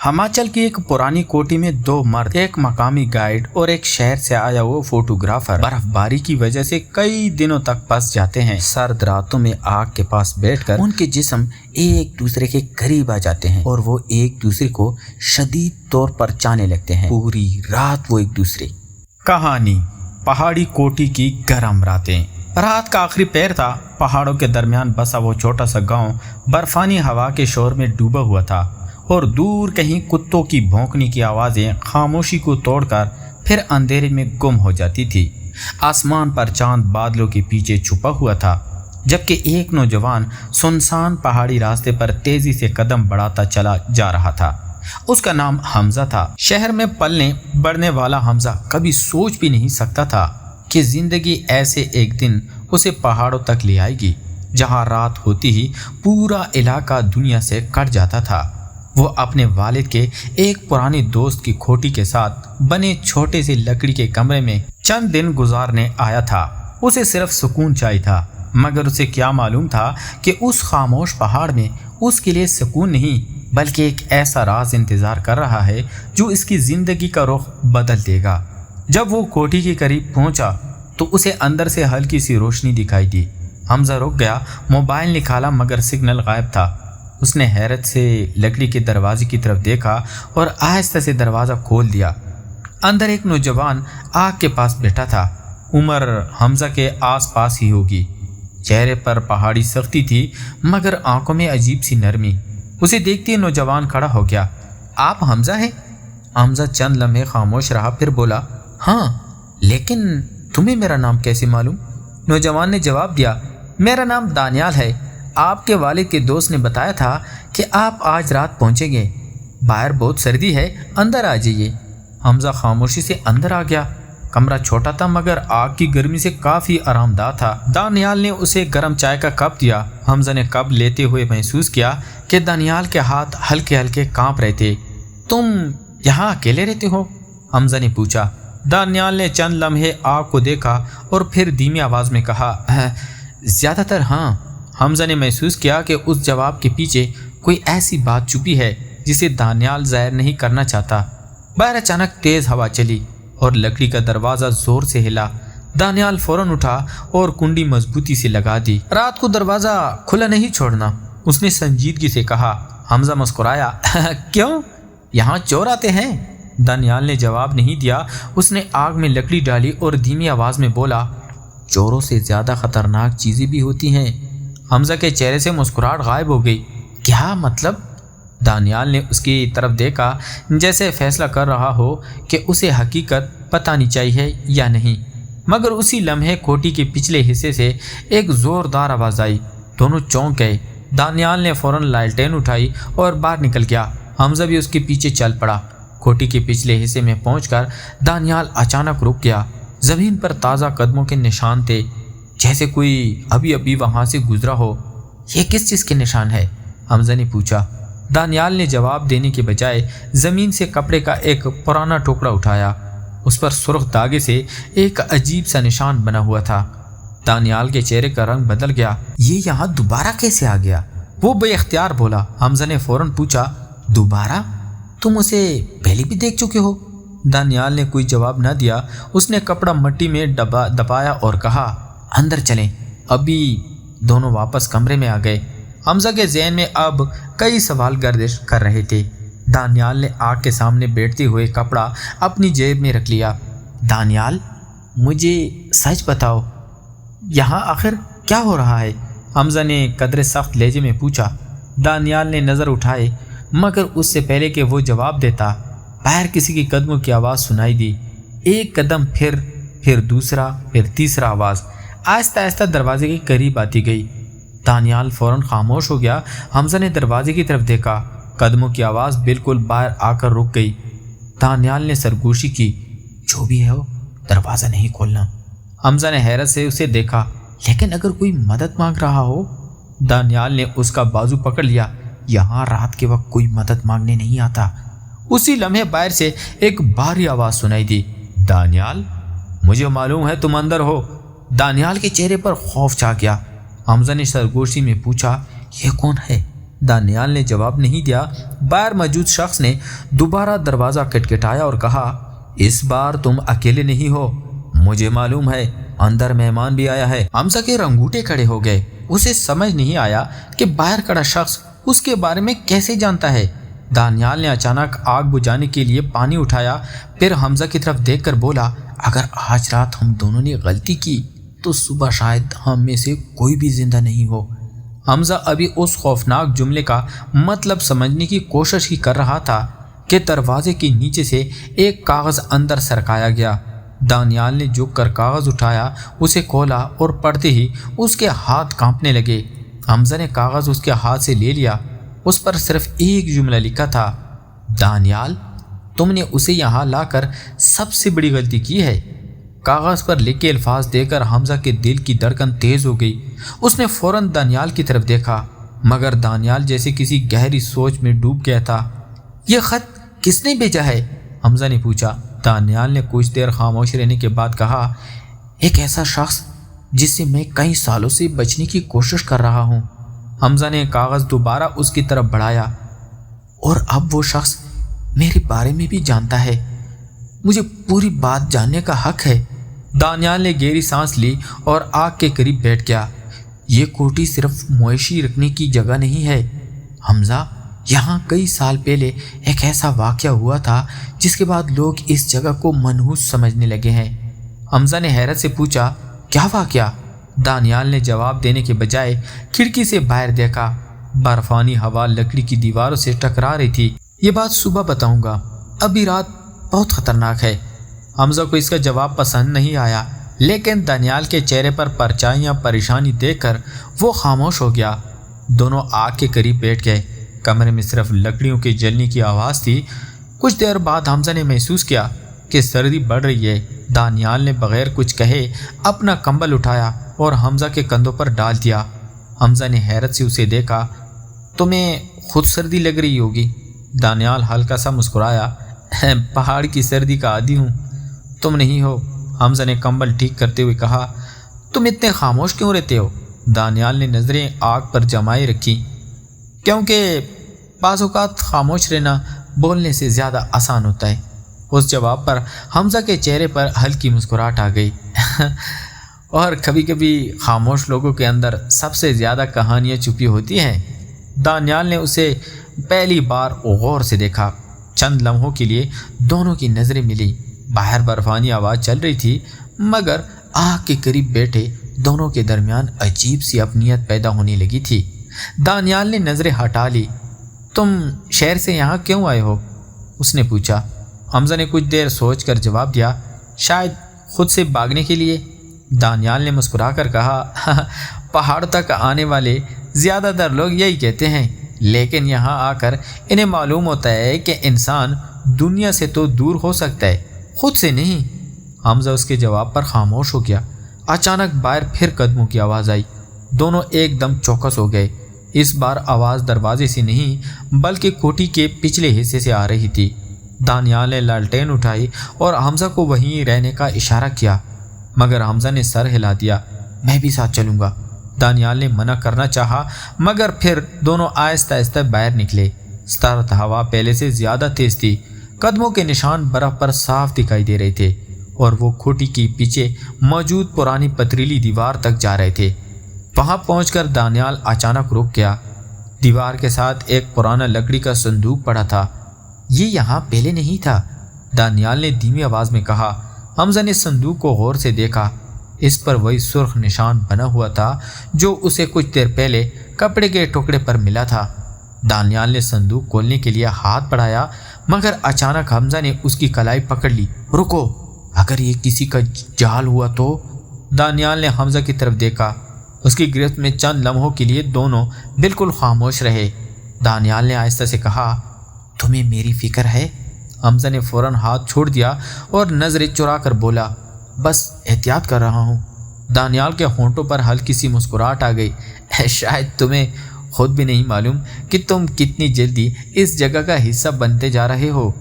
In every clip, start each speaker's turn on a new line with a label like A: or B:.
A: हिमाचल की एक पुरानी कोठी में दो मर्द, एक मकामी गाइड और एक शहर से आया वो फोटोग्राफर बर्फबारी की वजह से कई दिनों तक फंस जाते हैं। सर्द रातों में आग के पास बैठकर उनके जिस्म एक दूसरे के करीब आ जाते हैं और वो एक दूसरे को शदीद तौर पर चाहने लगते हैं। पूरी रात वो एक दूसरे। कहानी पहाड़ी कोठी की गर्म रातें। रात का आखिरी पहर था। पहाड़ों के दरमियान बसा वो छोटा सा गांव बर्फानी हवा के शोर में डूबा हुआ था और दूर कहीं कुत्तों की भौंकने की आवाज़ें खामोशी को तोड़कर फिर अंधेरे में गुम हो जाती थी। आसमान पर चांद बादलों के पीछे छुपा हुआ था, जबकि एक नौजवान सुनसान पहाड़ी रास्ते पर तेजी से कदम बढ़ाता चला जा रहा था। उसका नाम हमजा था। शहर में पलने बढ़ने वाला हमजा कभी सोच भी नहीं सकता था कि जिंदगी ऐसे एक दिन उसे पहाड़ों तक ले आएगी, जहां रात होती ही पूरा इलाका दुनिया से कट जाता था। वो अपने वालिद के एक पुराने दोस्त की खोटी के साथ बने छोटे से लकड़ी के कमरे में चंद दिन गुजारने आया था। उसे सिर्फ सुकून चाहिए था, मगर उसे क्या मालूम था कि उस खामोश पहाड़ में उसके लिए सुकून नहीं बल्कि एक ऐसा राज इंतजार कर रहा है जो इसकी जिंदगी का रुख बदल देगा। जब वो कोठी के करीब पहुंचा तो उसे अंदर से हल्की सी रोशनी दिखाई दी। हमजा रुक गया, मोबाइल निकाला मगर सिग्नल गायब था। उसने हैरत से लकड़ी के दरवाजे की तरफ देखा और आहिस्ता से दरवाज़ा खोल दिया। अंदर एक नौजवान आग के पास बैठा था। उम्र हमजा के आसपास ही होगी। चेहरे पर पहाड़ी सख्ती थी मगर आंखों में अजीब सी नरमी। उसे देखते ही नौजवान खड़ा हो गया। आप हमजा हैं? हमजा चंद लम्हे खामोश रहा, फिर बोला, हाँ, लेकिन तुम्हें मेरा नाम कैसे मालूम? नौजवान ने जवाब दिया, मेरा नाम दानियाल है। आपके वालिद के दोस्त ने बताया था कि आप आज रात पहुंचेंगे। बाहर बहुत सर्दी है, अंदर आ जाइए। हमजा खामोशी से अंदर आ गया। कमरा छोटा था मगर आग की गर्मी से काफ़ी आरामदाह था। दानियाल ने उसे गर्म चाय का कप दिया। हमजा ने कप लेते हुए महसूस किया कि दानियाल के हाथ हल्के हल्के कांप रहे थे। तुम यहाँ अकेले रहते हो? हमजा ने पूछा। दानियाल ने चंद लम्हे आग को देखा और फिर धीमी आवाज़ में कहा, ज़्यादातर हाँ। हमजा ने महसूस किया कि उस जवाब के पीछे कोई ऐसी बात छुपी है जिसे दानियाल जाहिर नहीं करना चाहता। बाहर अचानक तेज़ हवा चली और लकड़ी का दरवाज़ा ज़ोर से हिला। दानियाल फौरन उठा और कुंडी मजबूती से लगा दी। रात को दरवाज़ा खुला नहीं छोड़ना, उसने संजीदगी से कहा। हमजा मुस्कुराया। क्यों, यहाँ चोर आते हैं? दानियाल ने जवाब नहीं दिया। उसने आग में लकड़ी डाली और धीमी आवाज़ में बोला, चोरों से ज़्यादा ख़तरनाक चीज़ें भी होती हैं। हमजा के चेहरे से मुस्कुराहट गायब हो गई। क्या मतलब? दानियाल ने उसकी तरफ देखा जैसे फैसला कर रहा हो कि उसे हकीकत बतानी चाहिए या नहीं। मगर उसी लम्हे कोठी के पिछले हिस्से से एक ज़ोरदार आवाज़ आई। दोनों चौंक गए। दानियाल ने फ़ौरन लालटेन उठाई और बाहर निकल गया। हमजा भी उसके पीछे चल पड़ा। कोठी के पिछले हिस्से में पहुंचकर दानियाल अचानक रुक गया। ज़मीन पर ताज़ा कदमों के निशान थे, जैसे कोई अभी अभी वहाँ से गुजरा हो। ये किस चीज़ के निशान है? हमजा ने पूछा। दानियाल ने जवाब देने के बजाय ज़मीन से कपड़े का एक पुराना टुकड़ा उठाया। उस पर सुर्ख धागे से एक अजीब सा निशान बना हुआ था। दानियाल के चेहरे का रंग बदल गया। ये यहाँ दोबारा कैसे आ गया? वो बेइख्तियार बोला। हमजा ने फ़ौरन पूछा, दोबारा? तुम उसे पहले भी देख चुके हो? दानियाल ने कोई जवाब न दिया। उसने कपड़ा मिट्टी में दबाया और कहा, अंदर चलें। अभी दोनों वापस कमरे में आ गए। हमजा के ज़हन में अब कई सवाल गर्दिश कर रहे थे। दानियाल ने आग के सामने बैठते हुए कपड़ा अपनी जेब में रख लिया। दानियाल, मुझे सच बताओ, यहाँ आखिर क्या हो रहा है? हमजा ने कदरे सख्त लहजे में पूछा। दानियाल ने नज़र उठाए मगर उससे पहले कि वो जवाब देता, बाहर किसी की कदमों की आवाज़ सुनाई दी। एक कदम, फिर दूसरा, फिर तीसरा आवाज़ आहिस्ता आहिस्ता दरवाजे के करीब आती गई। दानियाल फ़ौरन खामोश हो गया। हमजा ने दरवाजे की तरफ देखा। कदमों की आवाज़ बिल्कुल बाहर आकर रुक गई। दानियाल ने सरगोशी की, जो भी है हो, दरवाज़ा नहीं खोलना। हमजा ने हैरत से उसे देखा। लेकिन अगर कोई मदद मांग रहा हो? दानियाल ने उसका बाजू पकड़ लिया। यहाँ रात के वक्त कोई मदद मांगने नहीं आता। उसी लम्हे बाहर से एक भारी आवाज़ सुनाई दी, दानियाल, मुझे मालूम है तुम अंदर हो। दानियाल के चेहरे पर खौफ छा गया। हमजा ने सरगोशी में पूछा, ये कौन है? दानियाल ने जवाब नहीं दिया। बाहर मौजूद शख्स ने दोबारा दरवाज़ा खटखटाया और कहा, इस बार तुम अकेले नहीं हो, मुझे मालूम है अंदर मेहमान भी आया है। हमजा के रंगूटे खड़े हो गए। उसे समझ नहीं आया कि बाहर खड़ा शख्स उसके बारे में कैसे जानता है। दानियाल ने अचानक आग बुझाने के लिए पानी उठाया, फिर हमजा की तरफ देखकर बोला, अगर आज रात हम दोनों ने गलती की तो सुबह शायद हम में से कोई भी जिंदा नहीं हो। हमजा अभी उस खौफनाक जुमले का मतलब समझने की कोशिश ही कर रहा था कि दरवाजे के नीचे से एक कागज़ अंदर सरकाया गया। दानियाल ने झुक कर कागज़ उठाया, उसे खोला और पढ़ते ही उसके हाथ कांपने लगे। हमजा ने कागज़ उसके हाथ से ले लिया। उस पर सिर्फ एक जुमला लिखा था, दानियाल तुमने उसे यहाँ लाकर सबसे बड़ी गलती की है। कागज़ पर लिखे अल्फाज देकर हमजा के दिल की धड़कन तेज़ हो गई। उसने फ़ौरन दानियाल की तरफ देखा, मगर दानियाल जैसे किसी गहरी सोच में डूब गया था। यह ख़त किसने भेजा है? हमजा ने पूछा। दानियाल ने कुछ देर खामोश रहने के बाद कहा, एक ऐसा शख्स जिससे मैं कई सालों से बचने की कोशिश कर रहा हूँ। हमजा ने कागज़ दोबारा उसकी तरफ बढ़ाया, और अब वो शख्स मेरे बारे में भी जानता है। मुझे पूरी बात जानने का हक है। दानियाल ने गहरी सांस ली और आग के करीब बैठ गया। ये कोठी सिर्फ मुआशी रखने की जगह नहीं है हमजा, यहाँ कई साल पहले एक ऐसा वाक़या हुआ था जिसके बाद लोग इस जगह को मनहूस समझने लगे हैं। हमजा ने हैरत से पूछा, क्या वाक़या? दानियाल ने जवाब देने के बजाय खिड़की से बाहर देखा। बर्फानी हवा लकड़ी की दीवारों से टकरा रही थी। ये बात सुबह बताऊंगा, अभी रात बहुत ख़तरनाक है। हमजा को इसका जवाब पसंद नहीं आया, लेकिन दानियाल के चेहरे पर परछाइयाँ परेशानी देखकर वो खामोश हो गया। दोनों आग के करीब बैठ गए। कमरे में सिर्फ लकड़ियों के जलने की आवाज़ थी। कुछ देर बाद हमजा ने महसूस किया कि सर्दी बढ़ रही है। दानियाल ने बगैर कुछ कहे अपना कंबल उठाया और हमजा के कंधों पर डाल दिया। हमजा ने हैरत से उसे देखा। तुम्हें खुद सर्दी लग रही होगी। दानियाल हल्का सा मुस्कुराया। पहाड़ की सर्दी का आदी हूँ, तुम नहीं हो। हमजा ने कंबल ठीक करते हुए कहा। तुम इतने खामोश क्यों रहते हो? दानियाल ने नज़रें आग पर जमाए रखी। क्योंकि बाज़ औक़ात खामोश रहना बोलने से ज़्यादा आसान होता है। उस जवाब पर हमजा के चेहरे पर हल्की मुस्कुराहट आ गई। और कभी कभी खामोश लोगों के अंदर सबसे ज़्यादा कहानियाँ छुपी होती हैं। दानियाल ने उसे पहली बार गौर से देखा। चंद लम्हों के लिए दोनों की नज़रें मिली। बाहर बर्फानी आवाज़ चल रही थी, मगर आग के करीब बैठे दोनों के दरमियान अजीब सी अपनियत पैदा होने लगी थी। दानियाल ने नज़रें हटा ली। तुम शहर से यहाँ क्यों आए हो? उसने पूछा। हमजा ने कुछ देर सोचकर जवाब दिया, शायद खुद से भागने के लिए। दानियाल ने मुस्कुराकर कहा, पहाड़ तक आने वाले ज़्यादातर लोग यही कहते हैं, लेकिन यहाँ आकर इन्हें मालूम होता है कि इंसान दुनिया से तो दूर हो सकता है, खुद से नहीं। हमजा उसके जवाब पर खामोश हो गया। अचानक बाहर फिर कदमों की आवाज़ आई। दोनों एकदम चौकस हो गए। इस बार आवाज़ दरवाजे से नहीं बल्कि कोठी के पिछले हिस्से से आ रही थी। दानियाल ने लालटेन उठाई और हमजा को वहीं रहने का इशारा किया, मगर हमजा ने सर हिला दिया। मैं भी साथ चलूँगा। दानियाल ने मना करना चाहा, मगर फिर दोनों आहिस्ता आहिस्ता बाहर निकले। सर्द हवा पहले से ज़्यादा तेज़ थी। कदमों के निशान बर्फ़ पर साफ दिखाई दे रहे थे और वो कोठी के पीछे मौजूद पुरानी पथरीली दीवार तक जा रहे थे। वहाँ पहुंचकर दानियाल अचानक रुक गया। दीवार के साथ एक पुराना लकड़ी का संदूक पड़ा था। ये यहाँ पहले नहीं था, दानियाल ने धीमी आवाज़ में कहा। हमजा ने संदूक को गौर से देखा। इस पर वही सुर्ख निशान बना हुआ था जो उसे कुछ देर पहले कपड़े के टुकड़े पर मिला था। दानियाल ने संदूक खोलने के लिए हाथ बढ़ाया, मगर अचानक हमजा ने उसकी कलाई पकड़ ली। रुको, अगर ये किसी का जाल हुआ तो? दानियाल ने हमजा की तरफ देखा। उसकी गिरफ्त में चंद लम्हों के लिए दोनों बिल्कुल खामोश रहे। दानियाल ने आहिस्ता से कहा, तुम्हें मेरी फिक्र है? हमजा ने फ़ौरन हाथ छोड़ दिया और नज़रें चुरा कर बोला, बस एहतियात कर रहा हूँ। दानियाल के होंठों पर हल्की सी मुस्कुराहट आ गई। शायद तुम्हें खुद भी नहीं मालूम कि तुम कितनी जल्दी इस जगह का हिस्सा बनते जा रहे हो।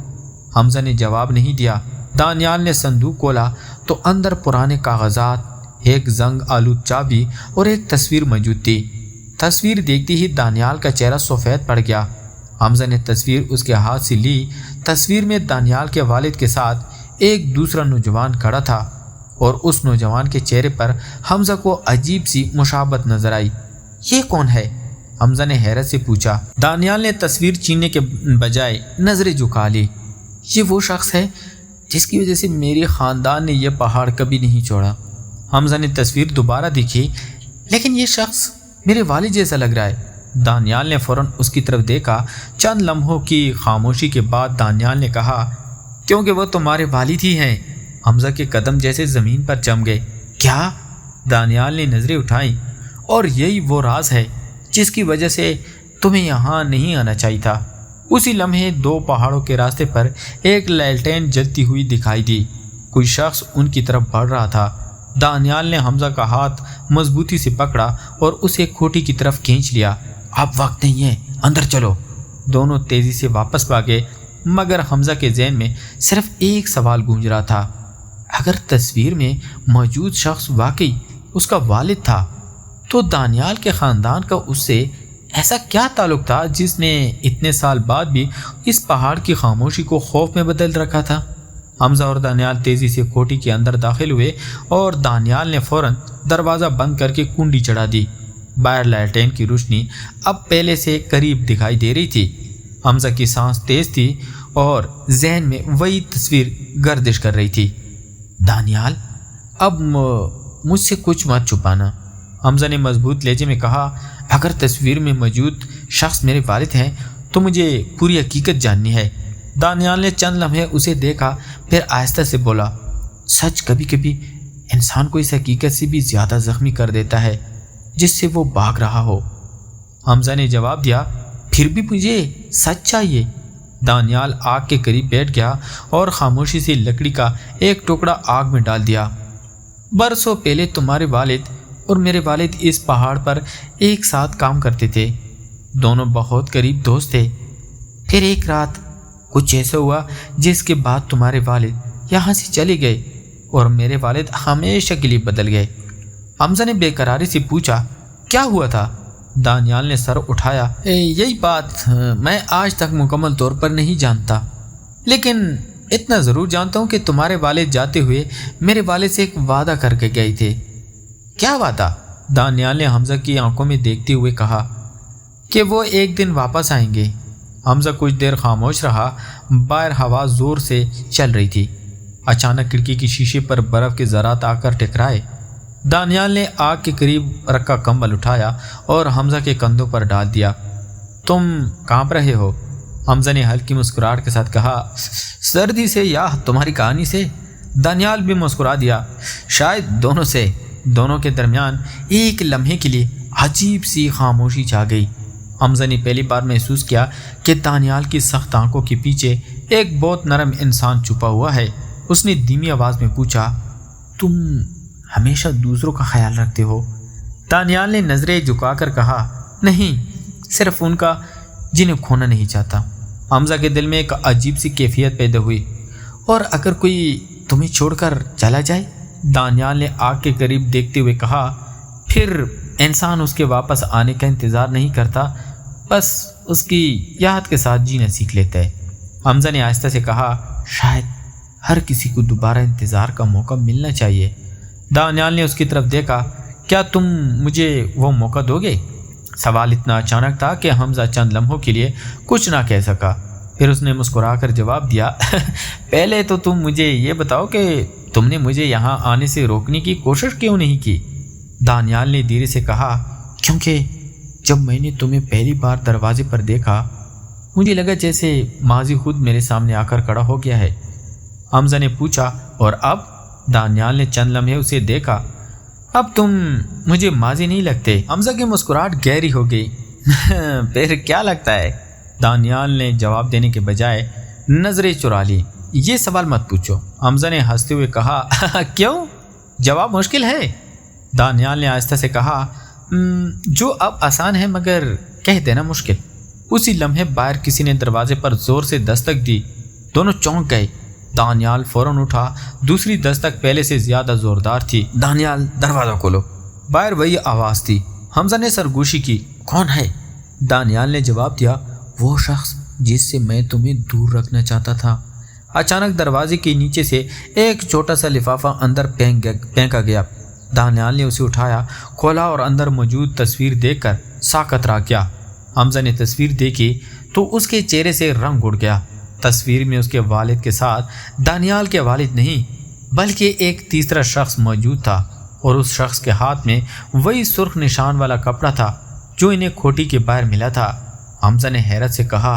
A: हमजा ने जवाब नहीं दिया। दानियाल ने संदूक खोला तो अंदर पुराने कागजात, एक जंग आलूद चाबी और एक तस्वीर मौजूद थी। تصویر دیکھتی ہی دانیال کا چہرہ سفید پڑ گیا۔ حمزہ نے تصویر اس کے ہاتھ سے لی۔ تصویر میں دانیال کے والد کے ساتھ ایک دوسرا نوجوان کھڑا تھا اور اس نوجوان کے چہرے پر حمزہ کو عجیب سی مشابہت نظر آئی۔ یہ کون ہے؟ حمزہ نے حیرت سے پوچھا۔ دانیال نے تصویر چھیننے کے بجائے نظریں جھکا لی۔ یہ وہ شخص ہے جس کی وجہ سے میرے خاندان نے یہ پہاڑ کبھی نہیں چھوڑا۔ حمزہ نے تصویر دوبارہ دیکھی، لیکن یہ شخص میرے والد جیسا لگ رہا ہے۔ دانیال نے فوراً اس کی طرف دیکھا۔ چند لمحوں کی خاموشی کے بعد دانیال نے کہا، کیونکہ وہ تمہارے والد ہی ہیں۔ حمزہ کے قدم جیسے زمین پر جم گئے۔ کیا؟ دانیال نے نظریں اٹھائیں۔ اور یہی وہ راز ہے جس کی وجہ سے تمہیں یہاں نہیں آنا چاہیے تھا۔ اسی لمحے دو پہاڑوں کے راستے پر ایک لالٹین جلتی ہوئی دکھائی دی۔ کوئی شخص ان کی طرف بڑھ رہا تھا۔ دانیال نے حمزہ کا ہاتھ مضبوطی سے پکڑا اور اسے کھوٹی کی طرف کھینچ لیا۔ اب وقت نہیں ہے، اندر چلو۔ دونوں تیزی سے واپس بھاگے، مگر حمزہ کے ذہن میں صرف ایک سوال گونج رہا تھا۔ اگر تصویر میں موجود شخص واقعی اس کا والد تھا تو دانیال کے خاندان کا اس سے ایسا کیا تعلق تھا جس نے اتنے سال بعد بھی اس پہاڑ کی خاموشی کو خوف میں بدل رکھا تھا؟ حمزہ اور دانیال تیزی سے کوٹھی کے اندر داخل ہوئے اور دانیال نے فوراً دروازہ بند کر کے کنڈی چڑھا دی۔ باہر لالٹین کی روشنی اب پہلے سے قریب دکھائی دے رہی تھی۔ حمزہ کی سانس تیز تھی اور ذہن میں وہی تصویر گردش کر رہی تھی۔ دانیال، اب مجھ سے کچھ مت چھپانا، حمزہ نے مضبوط لہجے میں کہا۔ اگر تصویر میں موجود شخص میرے والد ہیں تو مجھے پوری حقیقت جاننی ہے۔ دانیال نے چند لمحے اسے دیکھا، پھر آہستہ سے بولا، سچ کبھی کبھی انسان کو اس حقیقت سے بھی زیادہ زخمی کر دیتا ہے جس سے وہ بھاگ رہا ہو۔ حمزہ نے جواب دیا، پھر بھی مجھے سچ چاہیے۔ دانیال آگ کے قریب بیٹھ گیا اور خاموشی سے لکڑی کا ایک ٹکڑا آگ میں ڈال دیا۔ برسوں پہلے تمہارے والد اور میرے والد اس پہاڑ پر ایک ساتھ کام کرتے تھے۔ دونوں بہت قریب دوست تھے۔ پھر ایک رات کچھ ایسا ہوا جس کے بعد تمہارے والد یہاں سے چلے گئے اور میرے والد ہمیشہ کے لیے بدل گئے۔ حمزہ نے بے قراری سے پوچھا، کیا ہوا تھا؟ دانیال نے سر اٹھایا، یہی بات میں آج تک مکمل طور پر نہیں جانتا، لیکن اتنا ضرور جانتا ہوں کہ تمہارے والد جاتے ہوئے میرے والد سے ایک وعدہ کر کے گئے تھے۔ کیا وعدہ؟ دانیال نے حمزہ کی آنکھوں میں دیکھتے ہوئے کہا کہ وہ ایک دن واپس آئیں گے۔ حمزہ کچھ دیر خاموش رہا۔ باہر ہوا زور سے چل رہی تھی۔ اچانک کھڑکی کی شیشے پر برف کے ذرات آ کر ٹکرائے۔ دانیال نے آگ کے قریب رکھا کمبل اٹھایا اور حمزہ کے کندھوں پر ڈال دیا۔ تم کانپ رہے ہو؟ حمزہ نے ہلکی مسکراہٹ کے ساتھ کہا، سردی سے یا تمہاری کہانی سے؟ دانیال بھی مسکرا دیا، شاید دونوں سے۔ دونوں کے درمیان ایک لمحے کے لیے عجیب سی خاموشی چھا گئی۔ حمزہ نے پہلی بار محسوس کیا کہ دانیال کی سخت آنکھوں کے پیچھے ایک بہت نرم انسان چھپا ہوا ہے۔ اس نے دھیمی آواز میں پوچھا، تم ہمیشہ دوسروں کا خیال رکھتے ہو؟ دانیال نے نظریں جھکا کر کہا، نہیں، صرف ان کا جنہیں کھونا نہیں چاہتا۔ حمزہ کے دل میں ایک عجیب سی کیفیت پیدا ہوئی۔ اور اگر کوئی تمہیں چھوڑ کر چلا جائے؟ دانیال نے آگ کے قریب دیکھتے ہوئے کہا، پھر انسان اس کے واپس آنے کا انتظار نہیں کرتا، بس اس کی یاد کے ساتھ جینا سیکھ لیتا ہے۔ حمزہ نے آہستہ سے کہا، شاید ہر کسی کو دوبارہ انتظار کا موقع ملنا چاہیے۔ دانیال نے اس کی طرف دیکھا، کیا تم مجھے وہ موقع دو گے؟ سوال اتنا اچانک تھا کہ حمزہ چند لمحوں کے لیے کچھ نہ کہہ سکا۔ پھر اس نے مسکرا کر جواب دیا، پہلے تو تم مجھے یہ بتاؤ کہ تم نے مجھے یہاں آنے سے روکنے کی کوشش کیوں نہیں کی؟ دانیال نے دھیرے سے کہا، کیونکہ جب میں نے تمہیں پہلی بار دروازے پر دیکھا مجھے لگا جیسے ماضی خود میرے سامنے آ کر کھڑا ہو گیا ہے۔ حمزہ نے پوچھا، اور اب؟ دانیال نے چند لمحے اسے دیکھا، اب تم مجھے ماضی نہیں لگتے۔ حمزہ کی مسکراہٹ گہری ہو گئی۔ پھر کیا لگتا ہے؟ دانیال نے جواب دینے کے بجائے نظریں چرا لی۔ یہ سوال مت پوچھو، حمزہ نے ہنستے ہوئے کہا۔ کیوں؟ جواب مشکل ہے؟ دانیال نے آہستہ سے کہا، جو اب آسان ہے مگر کہہ دینا مشکل۔ اسی لمحے باہر کسی نے دروازے پر زور سے دستک دی۔ دونوں چونک گئے۔ دانیال فوراً اٹھا، دوسری دستک پہلے سے زیادہ زوردار تھی۔ دانیال، دروازہ کھولو۔ باہر وہی آواز تھی، हमजा ने सरगोशी की। कौन है? दानियाल ने जवाब दिया, वो शख्स जिससे मैं तुम्हें दूर रखना चाहता था। अचानक दरवाजे के नीचे से एक छोटा सा लिफाफा अंदर फेंका गया। दानियाल ने उसे उठाया, खोला और अंदर मौजूद तस्वीर देखकर साकत रह गया। हमजा ने तस्वीर देखी तो उसके चेहरे से रंग उड़ गया। तस्वीर में उसके वालिद के साथ दानियाल के वालिद नहीं बल्कि एक तीसरा शख्स मौजूद था और उस शख्स के हाथ में वही सुर्ख निशान वाला कपड़ा था जो इन्हें खोटी के बाहर मिला था। हमजा ने हैरत से कहा,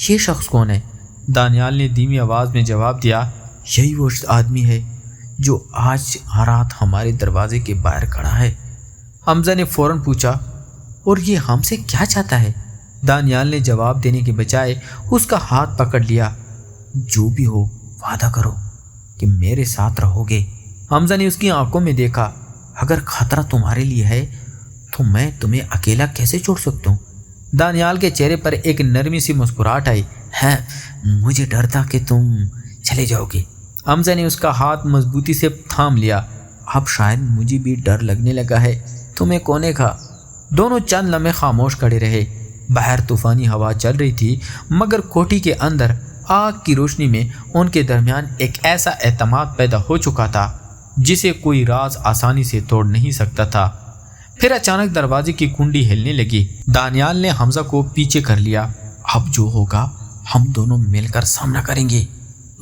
A: ये शख्स कौन है? दानियाल ने धीमी आवाज़ में जवाब दिया, यही वो आदमी है जो आज रात हमारे दरवाजे के बाहर खड़ा है। हमजा ने फ़ौरन पूछा, और ये हमसे क्या चाहता है? दानियाल ने जवाब देने के बजाय उसका हाथ पकड़ लिया। जो भी हो, वादा करो कि मेरे साथ रहोगे। हमजा ने उसकी आंखों में देखा, अगर खतरा तुम्हारे लिए है तो मैं तुम्हें अकेला कैसे छोड़ सकता हूँ? दानियाल के चेहरे पर एक नरमी सी मुस्कुराहट आई। है, मुझे डर था कि तुम चले जाओगे। हमजा ने उसका हाथ मजबूती से थाम लिया। अब शायद मुझे भी डर लगने लगा है। तुम्हें कोने का। दोनों चंद लम्हे खामोश खड़े रहे। बाहर तूफानी हवा चल रही थी मगर कोठी के अंदर आग की रोशनी में उनके दरमियान एक ऐसा एतमाद पैदा हो चुका था जिसे कोई राज आसानी से तोड़ नहीं सकता था। फिर अचानक दरवाजे की कुंडी हिलने लगी। दानियाल ने हमजा को पीछे कर लिया। अब जो होगा हम दोनों मिलकर सामना करेंगे।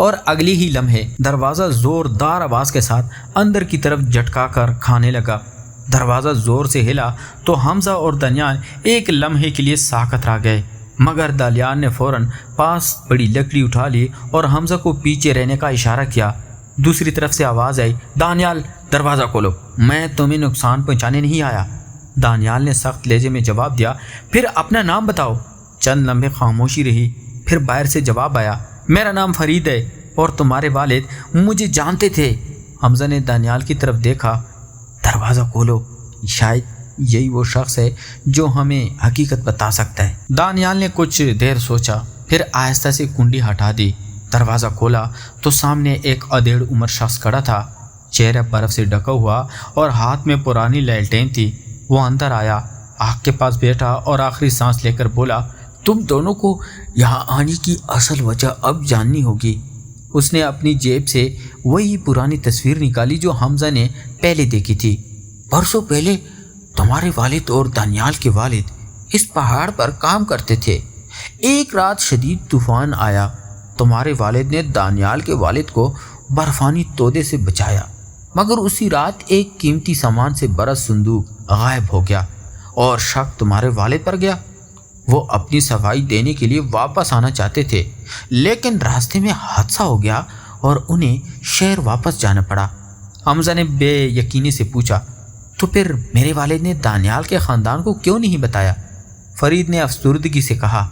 A: और अगली ही लम्हे दरवाज़ा ज़ोरदार आवाज़ के साथ अंदर की तरफ झटका कर खाने लगा। दरवाज़ा ज़ोर से हिला तो हमजा और दानियाल एक लम्हे के लिए साकत रह गए मगर दानियाल ने फ़ौरन पास बड़ी लकड़ी उठा ली और हमजा को पीछे रहने का इशारा किया। दूसरी तरफ से आवाज़ आई, दानियाल दरवाज़ा खोलो, मैं तुम्हें नुकसान पहुंचाने नहीं आया। दानियाल ने सख्त लहजे में जवाब दिया, फिर अपना नाम बताओ। चंद लम्हे खामोशी रही। फिर बाहर से जवाब आया, मेरा नाम फरीद है और तुम्हारे वालिद मुझे जानते थे। हमजा ने दानियाल की तरफ देखा, दरवाज़ा खोलो, शायद यही वो शख्स है जो हमें हकीकत बता सकता है। दानियाल ने कुछ देर सोचा, फिर आहिस्ता से कुंडी हटा दी। दरवाज़ा खोला तो सामने एक अधेड़ उम्र शख्स खड़ा था। चेहरा बर्फ़ से ढका हुआ और हाथ में पुरानी लैलटेन थी। वो अंदर आया, आग के पास बैठा और आखिरी सांस लेकर बोला, तुम दोनों को यहाँ आने की असल वजह अब जाननी होगी। उसने अपनी जेब से वही पुरानी तस्वीर निकाली जो हमजा ने पहले देखी थी। बरसों पहले तुम्हारे वालिद और दानियाल के वालिद इस पहाड़ पर काम करते थे। एक रात शदीद तूफान आया। तुम्हारे वालिद ने दानियाल के वालिद को बर्फानी तोदे से बचाया मगर उसी रात एक कीमती सामान से भरा संदूक गायब हो गया और शक तुम्हारे वालिद पर गया। वो अपनी सफाई देने के लिए वापस आना चाहते थे लेकिन रास्ते में हादसा हो गया और उन्हें शहर वापस जाना पड़ा। हमजा ने बेयकीनी से पूछा, तो फिर मेरे वालिद ने दानियाल के ख़ानदान को क्यों नहीं बताया? फरीद ने अफसुर्दगी से कहा,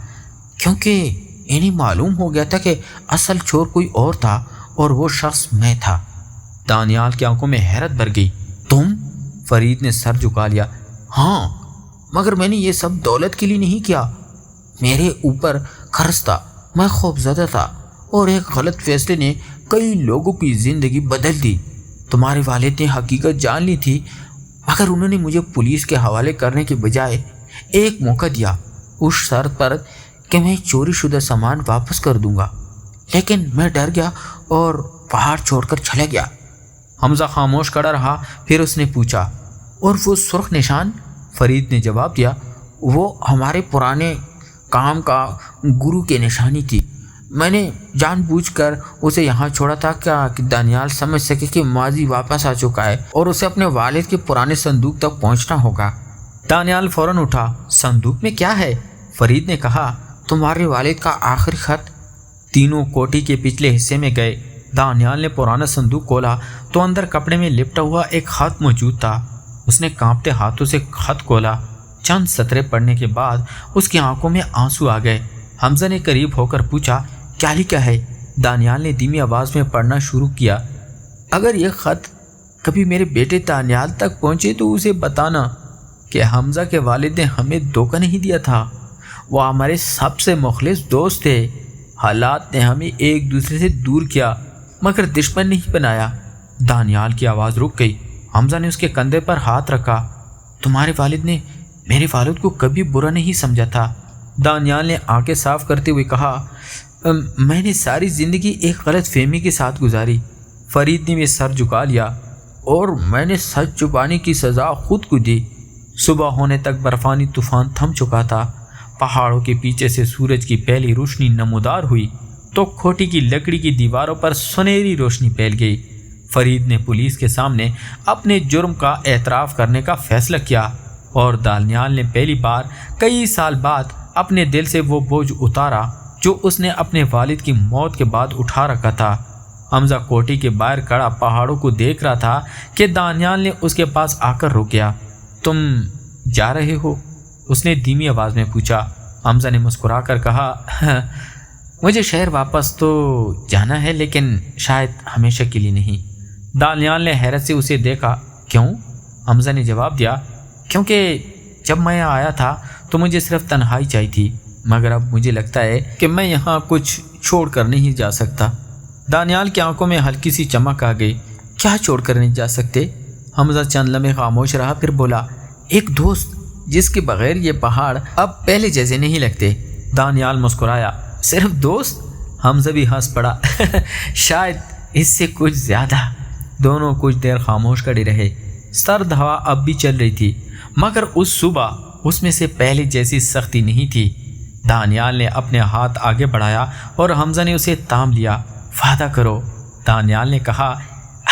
A: क्योंकि इन्हें मालूम हो गया था कि असल चोर कोई और था और वो शख्स मैं था। दानियाल की आंखों में हैरत भर गई। तुम? फरीद ने सर झुका लिया। हाँ, मगर मैंने ये सब दौलत के लिए नहीं किया। मेरे ऊपर कर्ज था, मैं खौफज़दा था और एक गलत फैसले ने कई लोगों की ज़िंदगी बदल दी। तुम्हारे वालिद ने हकीकत जान ली थी मगर उन्होंने मुझे पुलिस के हवाले करने के बजाय एक मौका दिया उस शर्त पर कि मैं चोरी शुदा सामान वापस कर दूंगा। लेकिन मैं डर गया और पहाड़ छोड़कर चला गया। हमजा खामोश खड़ा रहा। फिर उसने पूछा, और वो सुर्ख निशान? फरीद ने जवाब दिया, वो हमारे पुराने काम का गुरु की निशानी थी। मैंने जानबूझकर उसे यहाँ छोड़ा था क्या कि दानियाल समझ सके कि माजी वापस आ चुका है और उसे अपने वालिद के पुराने संदूक तक पहुँचना होगा। दानियाल फौरन उठा। संदूक में क्या है? फरीद ने कहा, तुम्हारे वालिद का आखिरी खत। तीनों कोठी के पिछले हिस्से में गए। दानियाल ने पुराना संदूक खोला तो अंदर कपड़े में लिपटा हुआ एक खत मौजूद था। उसने कांपते हाथों से खत खोला। चंद सतरे पढ़ने के बाद उसकी आंखों में आंसू आ गए। हमजा ने करीब होकर पूछा, क्या लिखा है? दानियाल ने धीमी आवाज़ में पढ़ना शुरू किया, अगर यह ख़त कभी मेरे बेटे दानियाल तक पहुँचे तो उसे बताना कि हमजा के वालिद ने हमें धोखा नहीं दिया था। वो हमारे सबसे मुखलिस दोस्त थे। हालात ने हमें एक दूसरे से दूर किया मगर दुश्मन नहीं बनाया। दानियाल की आवाज़ रुक गई। हमजा ने उसके कंधे पर हाथ रखा। तुम्हारे वालिद ने मेरे वालिद को कभी बुरा नहीं समझा था। दानियाल ने आंखें साफ करते हुए कहा, मैंने सारी ज़िंदगी एक गलत फहमी के साथ गुजारी। फरीद ने भी सर झुका लिया, और मैंने सच छुपाने की सज़ा खुद को दी। सुबह होने तक बर्फानी तूफान थम चुका था। पहाड़ों के पीछे से सूरज की पहली रोशनी नमूदार हुई तो खोटी की लकड़ी की दीवारों पर सुनहरी रोशनी फैल गई। फरीद ने पुलिस के सामने अपने जुर्म का एतराफ़ करने का फैसला किया, और दानियाल ने पहली बार कई साल बाद अपने दिल से वो बोझ उतारा जो उसने अपने वालिद की मौत के बाद उठा रखा था। हमजा कोठी के बाहर खड़ा पहाड़ों को देख रहा था कि दानियाल ने उसके पास आकर रुक गया। तुम जा रहे हो? उसने धीमी आवाज़ में पूछा। हमजा ने मुस्कुराकर कहा, मुझे शहर वापस तो जाना है, लेकिन शायद हमेशा के लिए नहीं। दानियाल ने हैरत से उसे देखा। क्यों? हमजा ने जवाब दिया, क्योंकि जब मैं यहाँ आया था तो मुझे सिर्फ तन्हाई चाहिए थी, मगर अब मुझे लगता है कि मैं यहाँ कुछ छोड़ कर नहीं जा सकता। दानियाल की आंखों में हल्की सी चमक आ गई। क्या छोड़ कर नहीं जा सकते? हमजा चंद लम्हे खामोश रहा, फिर बोला, एक दोस्त जिसके बगैर ये पहाड़ अब पहले जैसे नहीं लगते। दानियाल मुस्कुराया। सिर्फ दोस्त? हमजा भी हंस पड़ा। शायद इससे कुछ ज़्यादा। दोनों कुछ देर खामोश खड़े रहे। सर्द हवा अब भी चल रही थी, मगर उस सुबह उसमें से पहले जैसी सख्ती नहीं थी। दानियाल ने अपने हाथ आगे बढ़ाया और हमजा ने उसे थाम लिया। वादा करो, दानियाल ने कहा,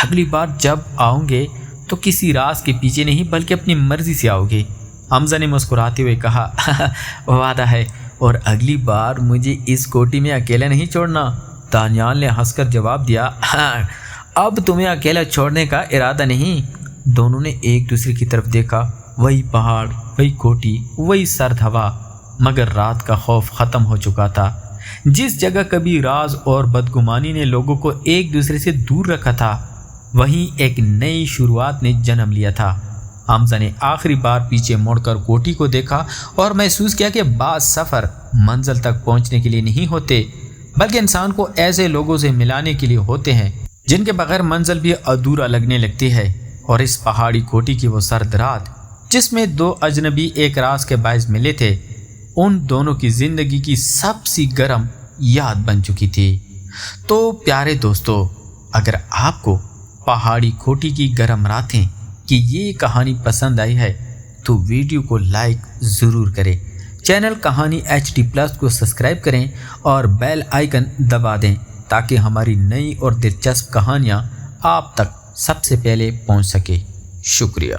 A: अगली बार जब आओगे तो किसी राज के पीछे नहीं बल्कि अपनी मर्जी से आओगे। हमजा ने मुस्कुराते हुए कहा, वादा है, और अगली बार मुझे इस कोठी में अकेला नहीं छोड़ना। दानियाल ने हंसकर जवाब दिया, अब तुम्हें अकेला छोड़ने का इरादा नहीं। दोनों ने एक दूसरे की तरफ देखा। वही पहाड़, वही कोठी, वही सर्द हवा, मगर रात का खौफ ख़त्म हो चुका था। जिस जगह कभी राज और बदगुमानी ने लोगों को एक दूसरे से दूर रखा था, वहीं एक नई शुरुआत ने जन्म लिया था। हमजा ने आखिरी बार पीछे मुड़कर कोठी को देखा और महसूस किया कि बाज़ सफ़र मंजिल तक पहुंचने के लिए नहीं होते, बल्कि इंसान को ऐसे लोगों से मिलाने के लिए होते हैं जिनके बगैर मंजिल भी अधूरा लगने लगती है। और इस पहाड़ी कोठी की वो सर्द रात, जिसमें दो अजनबी एक राज के बायस मिले थे, उन दोनों की ज़िंदगी की सबसे गर्म याद बन चुकी थी। तो प्यारे दोस्तों, अगर आपको पहाड़ी कोठी की गर्म रातें की ये कहानी पसंद आई है तो वीडियो को लाइक ज़रूर करें, चैनल कहानी HD+ को सब्सक्राइब करें और बेल आइकन दबा दें ताकि हमारी नई और दिलचस्प कहानियाँ आप तक सबसे पहले पहुँच सके। शुक्रिया।